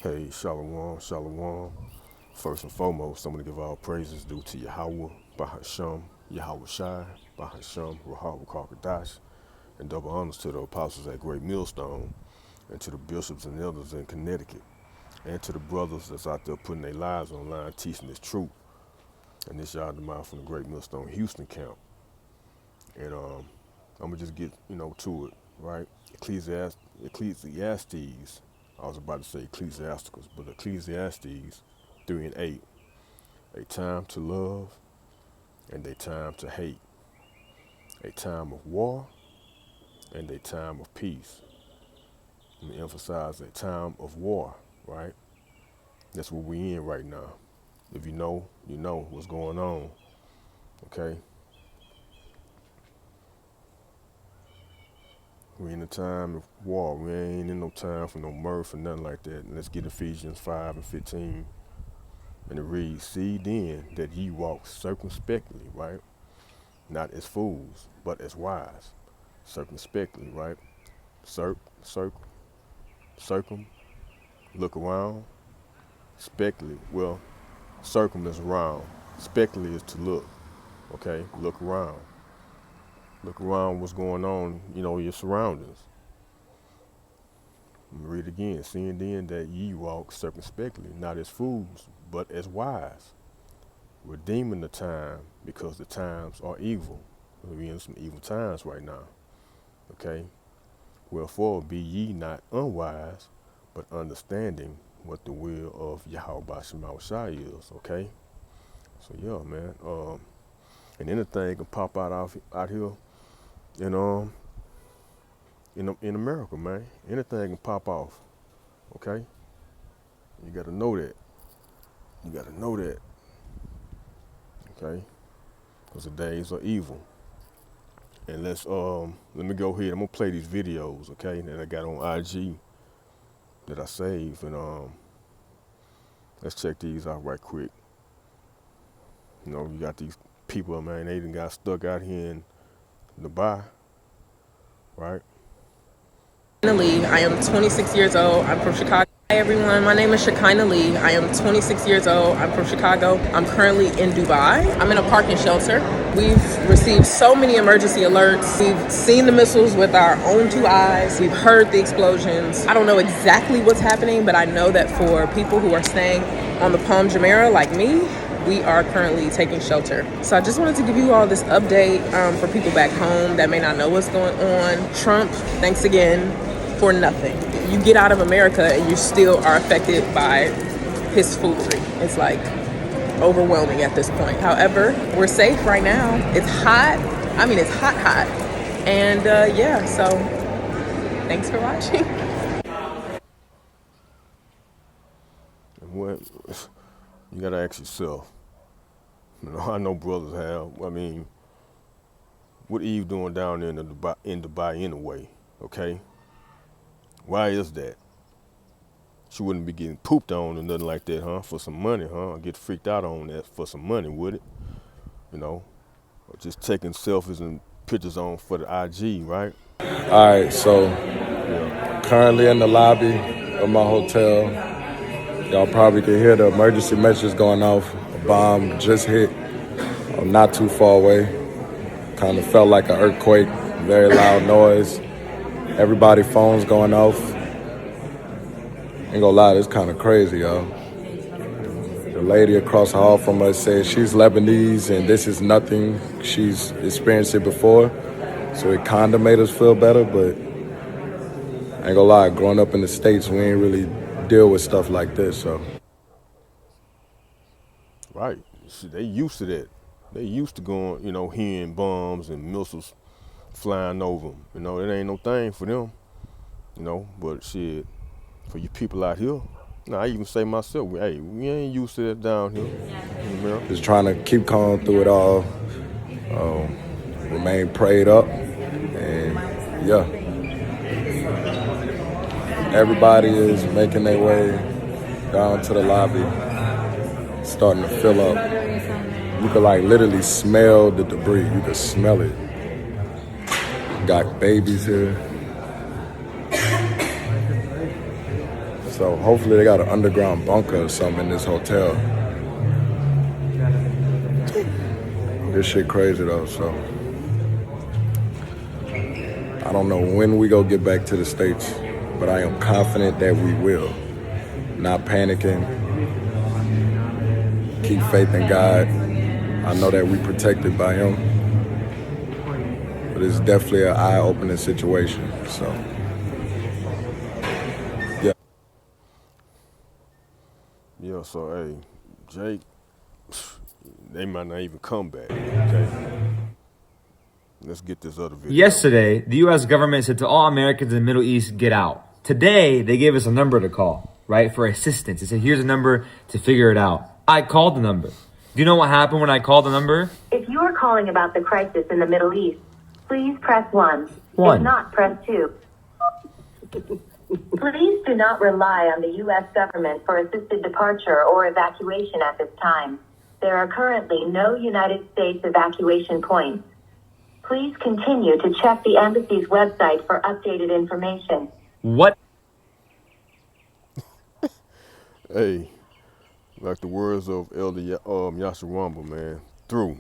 Hey, Shalom, Shalom. First and foremost, I'm going to give all praises due to Yahweh, Bahasham, Yahweh Shai, Bahasham, Rahab Kakadash, and double honors to the apostles at Great Millstone, and to the bishops and elders in Connecticut, and to the brothers that's out there putting their lives online teaching this truth. And this y'all the mouth from the Great Millstone Houston camp. And I'm going to just get, to it, right? Ecclesiastes, I was about to say Ecclesiasticus, but Ecclesiastes 3 and 8, a time to love and a time to hate, a time of war and a time of peace. Let me emphasize a time of war, right? That's what we in right now. If you know, you know what's going on, okay? We in a time of war. We ain't in no time for no mirth or nothing like that. And let's get Ephesians 5 and 15. And it reads, see then that ye walk circumspectly, right? Not as fools, but as wise. Circumspectly, right? Circum, look around. Spectly, well, circum is around. Spectly is to look, okay? Look around. Look around what's going on, your surroundings. Read again. Seeing then that ye walk circumspectly, not as fools, but as wise, redeeming the time because the times are evil. We're in some evil times right now. Okay? Wherefore be ye not unwise, but understanding what the will of Yahweh Shema Shai is. Okay? So yeah, man. And anything can pop out here, you know, in America, man. Anything can pop off. Okay? You gotta know that. You gotta know that. Okay? Because the days are evil. And let me go ahead. I'm gonna play these videos, okay, that I got on IG that I saved, and let's check these out right quick. You got these people, man, they done got stuck out here in Dubai, right? Lee. I am 26 years old. I'm from Chicago. Hi everyone, my name is Shekinah Lee. I am 26 years old. I'm from Chicago. I'm currently in Dubai. I'm in a parking shelter. We've received so many emergency alerts. We've seen the missiles with our own two eyes. We've heard the explosions. I don't know exactly what's happening, but I know that for people who are staying on the Palm Jumeirah like me, we are currently taking shelter. So I just wanted to give you all this update for people back home that may not know what's going on. Trump, thanks again for nothing. You get out of America and you still are affected by his foolery. It's like overwhelming at this point. However, we're safe right now. It's hot. I mean, it's hot. And yeah, so thanks for watching. And what you gotta ask yourself. I know brothers have. I mean, what Eve doing down there in Dubai anyway? Okay, why is that? She wouldn't be getting pooped on or nothing like that, huh? For some money, huh? Get freaked out on that for some money, would it? Or just taking selfies and pictures on for the IG, right? All right, so Yeah. currently in the lobby of my hotel. Y'all probably can hear the emergency messages going off. A bomb just hit. I'm not too far away. Kind of felt like an earthquake. Very loud noise. Everybody phones going off. Ain't gonna lie, it's kind of crazy, y'all. The lady across the hall from us said she's Lebanese and this is nothing. She's experienced it before. So it kind of made us feel better, but I ain't gonna lie, growing up in the States, we ain't really deal with stuff like this, so. Right. See, they used to that. They used to going, hearing bombs and missiles flying over them. It ain't no thing for them, but shit, for you people out here, I even say myself, hey, we ain't used to that down here. Just trying to keep calm through it all, remain prayed up, and yeah. Everybody is making their way down to the lobby, starting to fill up. You could literally smell the debris. You could smell it. Got babies here. So hopefully they got an underground bunker or something in this hotel. This shit crazy though, so I don't know when we go get back to the States, but I am confident that we will. Not panicking. Keep faith in God. I know that we protected by Him, but it's definitely an eye-opening situation. So, yeah. Yeah, so hey, Jake, they might not even come back. Okay, let's get this other video. Yesterday, the U.S. government said to all Americans in the Middle East, get out. Today, they gave us a number to call, right, for assistance. They said, here's a number to figure it out. I called the number. Do you know what happened when I called the number? If you are calling about the crisis in the Middle East, please press 1. One. If not, press 2. Please do not rely on the U.S. government for assisted departure or evacuation at this time. There are currently no United States evacuation points. Please continue to check the embassy's website for updated information. What? Hey, like the words of Elder Yasharamba, man, through.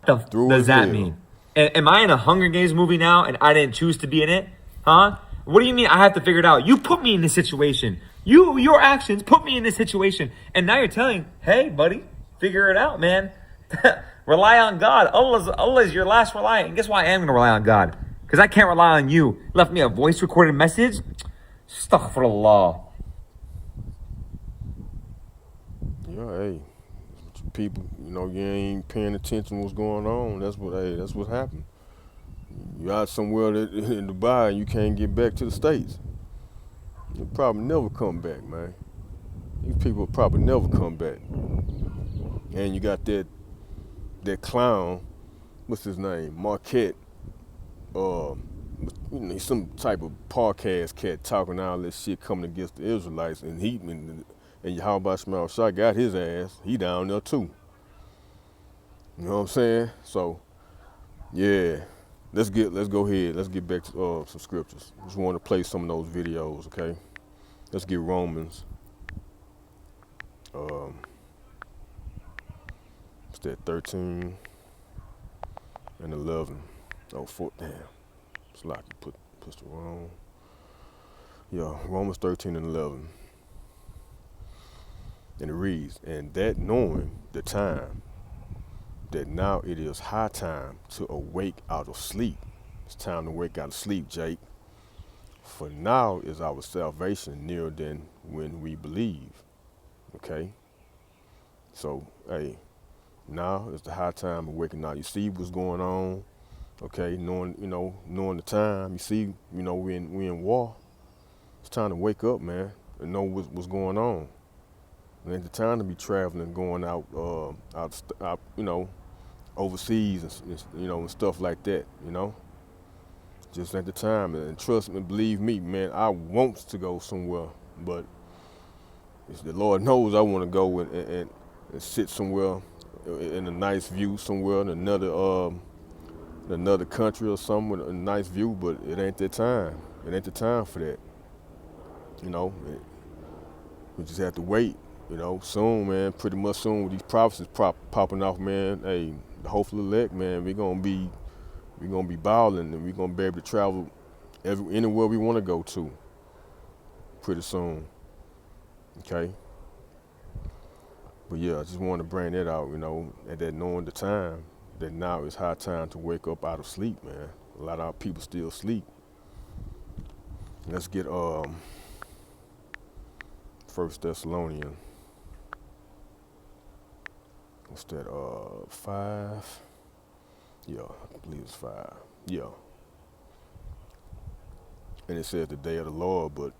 The Through does as that hell. mean? Am I in a Hunger Games movie now and I didn't choose to be in it? Huh? What do you mean I have to figure it out? You put me in this situation. Your actions put me in this situation. And now you're telling, hey, buddy, figure it out, man. Rely on God. Allah is your last reliant. And guess why I am going to rely on God? Because I can't rely on you. Left me a voice recorded message? Astaghfirullah. Yeah, hey, people, you ain't paying attention to what's going on. That's what happened. You out somewhere in Dubai and you can't get back to the States. You'll probably never come back, man. These people will probably never come back. And you got that clown, what's his name, Marquette, he's some type of podcast cat talking all this shit coming against the Israelites, and Yahweh Shema Shah got his ass. He down there too. You know what I'm saying? So, yeah, let's go ahead. Let's get back to some scriptures. Just want to play some of those videos, okay? Let's get Romans. What's that? 13 and 11. Oh, 4. Damn. It's like you pushed it wrong. Yeah, Romans 13 and 11. And it reads, and that knowing the time, that now it is high time to awake out of sleep. It's time to wake out of sleep, Jake. For now is our salvation nearer than when we believe. Okay? So, hey, now is the high time of waking out. You see what's going on, okay? Knowing the time. You see, we in war. It's time to wake up, man, and know what's going on. It ain't the time to be traveling, going out, overseas and stuff like that, Just ain't the time. And trust me, believe me, man, I want to go somewhere, but the Lord knows I want to go and sit somewhere in a nice view somewhere in another country or something with a nice view, but it ain't that time. It ain't the time for that. We just have to wait. Soon, man, pretty much soon with these prophecies popping off, man. Hey, the hopeful elect, man, we're gonna be balling, and we're gonna be able to travel anywhere we want to go to. Pretty soon, okay. But yeah, I just wanted to bring that out, at that knowing the time, that now it's high time to wake up out of sleep, man. A lot of our people still sleep. Let's get 1 Thessalonians. What's that, 5? Yeah, I believe it's 5. Yeah. And it says the day of the Lord, but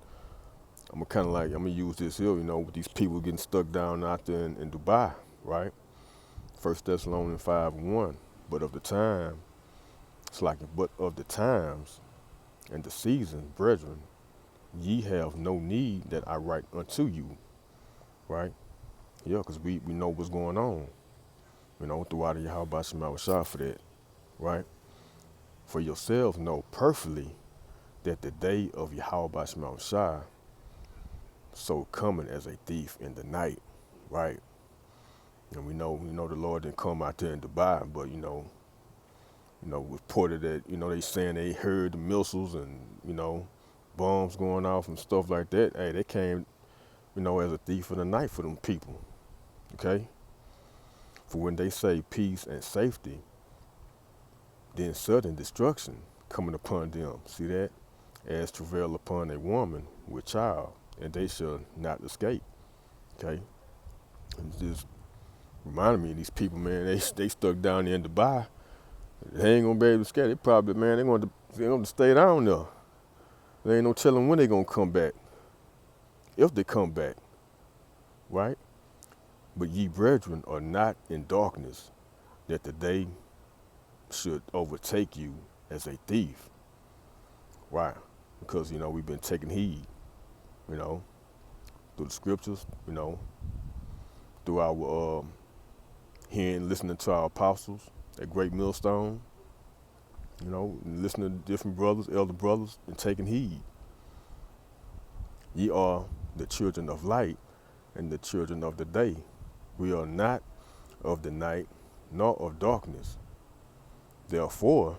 I'm gonna use this here, with these people getting stuck down out there in Dubai, right? 1 Thessalonians 5:1. But of the times and the season, brethren, ye have no need that I write unto you, right? Yeah, because we know what's going on, throughout the Yahweh Shema Shah for that, right? For yourselves know perfectly that the day of Yahweh Shema Shah so coming as a thief in the night, right? And we know the Lord didn't come out there in Dubai, but reported that, they saying they heard the missiles and, bombs going off and stuff like that. Hey, they came, as a thief in the night for them people, okay? For when they say peace and safety, then sudden destruction coming upon them. See that? As travail upon a woman with child, and they shall not escape, okay? And just reminded me of these people, man, they stuck down there in Dubai. They ain't gonna be able to escape. They probably, man, they're gonna stay down there. There ain't no telling when they gonna come back. If they come back, right? But ye brethren are not in darkness, that the day should overtake you as a thief. Why? Because, we've been taking heed, through the scriptures, through our hearing, listening to our apostles, that great millstone, listening to different brothers, elder brothers, and taking heed. Ye are the children of light and the children of the day. We are not of the night, nor of darkness. Therefore,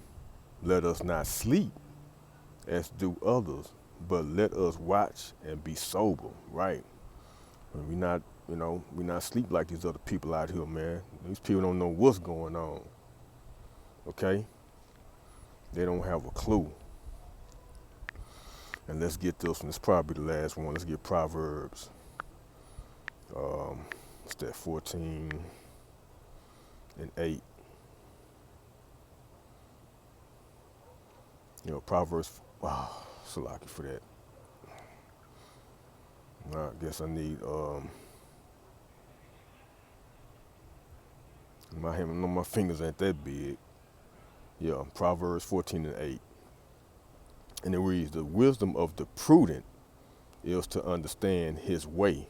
let us not sleep as do others, but let us watch and be sober, right? And we not sleep like these other people out here, man. These people don't know what's going on, okay? They don't have a clue. And let's get this one. It's probably the last one. Let's get Proverbs. What's that, 14 and 8. Proverbs, so lucky for that. I guess I need, my fingers ain't that big. Yeah, Proverbs 14 and 8. And it reads, the wisdom of the prudent is to understand his way,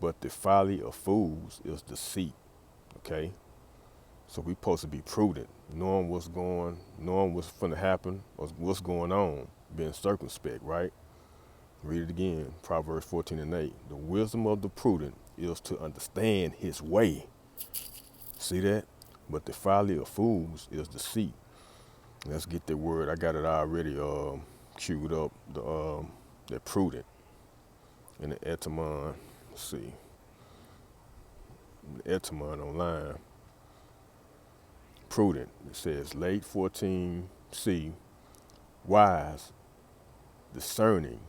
but the folly of fools is deceit, okay? So we supposed to be prudent, knowing what's going to happen, or what's going on, being circumspect, right? Read it again, Proverbs 14 and 8. The wisdom of the prudent is to understand his way. See that? But the folly of fools is deceit. Let's get that word. I got it already queued up, the prudent in the etymon. Let's see. The etymon online. Prudent, it says late 14C, wise, discerning,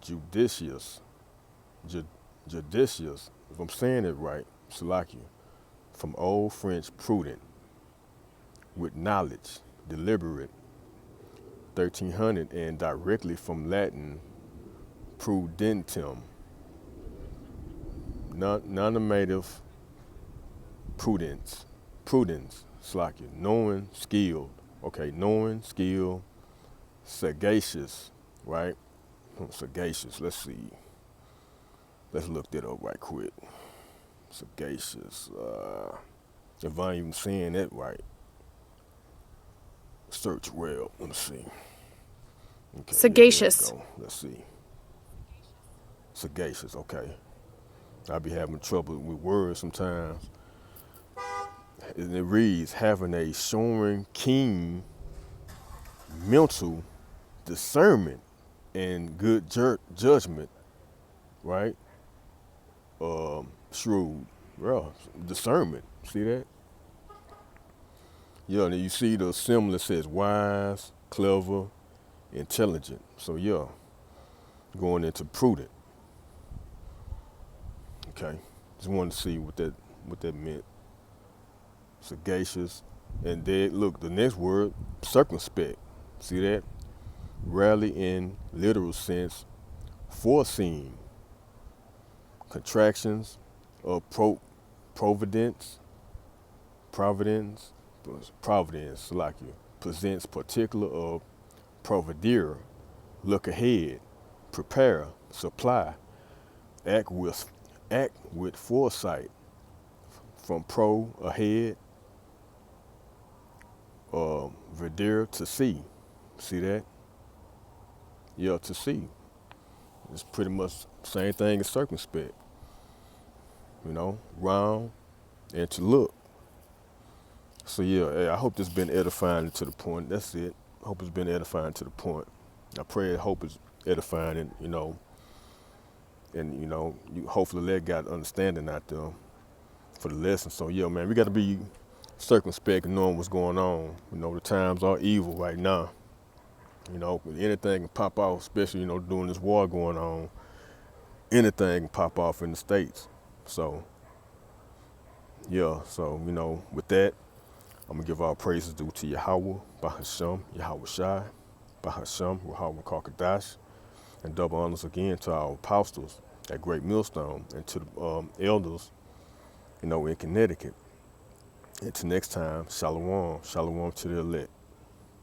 judicious, judicious, if I'm saying it right, Salakia, from Old French prudent, with knowledge, deliberate, 1300, and directly from Latin prudentum, nominative prudence, Salakia, knowing, skilled, okay, knowing, skill, sagacious, right? Sagacious, let's see. Let's look that up right quick. Sagacious, if I ain't even saying that right. Search well, let's see. Okay, Sagacious. yeah, let's see. Sagacious, okay. I be having trouble with words sometimes. And it reads, having a showing keen mental discernment and good judgment, right? Shrewd, well, discernment, see that? Yeah, and you see the symbol that says wise, clever, intelligent. So yeah, going into prudent. Okay, just wanted to see what that meant. Sagacious, and then look, the next word, circumspect. See that? Rarely in literal sense, foreseeing. Contractions of providence, like you, presents particular of providere, look ahead, prepare, supply, act with foresight, from ahead, videre, to see. See that? Yeah, to see. It's pretty much the same thing as circumspect. Round and to look. So yeah, hey, I hope this been edifying to the point. That's it. I hope it's been edifying to the point. I pray, hope it's edifying, and you hopefully let God understanding out there for the lesson. So yeah, man, we got to be circumspect and knowing what's going on. The times are evil right now. Anything can pop off, especially during this war going on. Anything can pop off in the States. So yeah, so with that, I'm gonna give all praises due to Yahweh, Bahasham, Yahweh Shai, Bahasham, Yahweh Kakadash, and double honors again to our apostles at Great Millstone and to the elders, in Connecticut. Until next time, shalom, shalom to the elect.